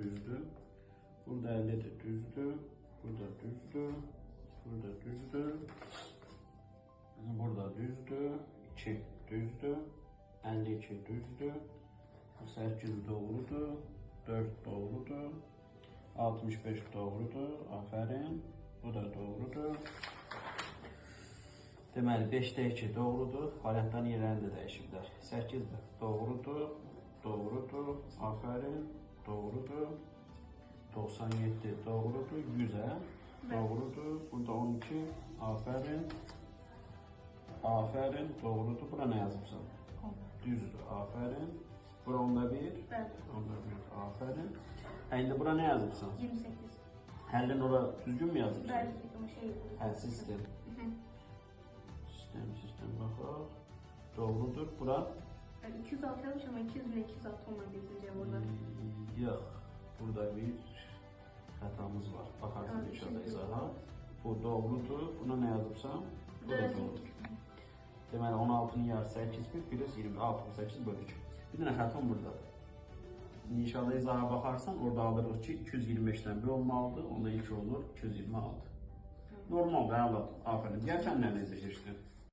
düzdür. Burada 50 de düzdür. Burada düzdür. Burada düzdür. Burada düzdür. 2 düzdür. 52 düzdür. 8 doğrudur. 4 doğrudur. 65 doğrudur. Aferin. Bu da doğrudur. Deməli 5-də 2 doğrudur. Variantların yerlərini də dəyişiblər. 8 də doğrudur. Doğrudur. Aferin. Doğrudur. 97 doğrudur. 100'e doğrudur. Burada 12. Aferin. Aferin. Doğrudur. Bura ne yazmışsın? Düzdür. Aferin. Bura onda 1. Evet. Onda 1. Aferin. Şimdi bura ne yazmışsın? 28. Həlin ora düzgün mü yazmışsın? Belki ama şey. Hə, sistem. Sistem baxaq. Doğrudur. Bura? Yani 206 yazmış ama 200 ile 206 olmadı ikinci burada. Yox. Burada bir xətamız var. Baxarsan Evet, inşallah şimdi. izaha. Bu doğrudur. Buna ne yazıbsan? Bu da Burası doğrudur. Deməli 16'nın yarısı 8 plus 26 8 bölü 2. Bir dənə xətam burada. İnşallah izaha baxarsan orada alırıq ki 225'dən 1 olmalıdır. Onda 2 olur 226. Normaldır, əladır. Aferin. Gəl sən nə necə keçdin?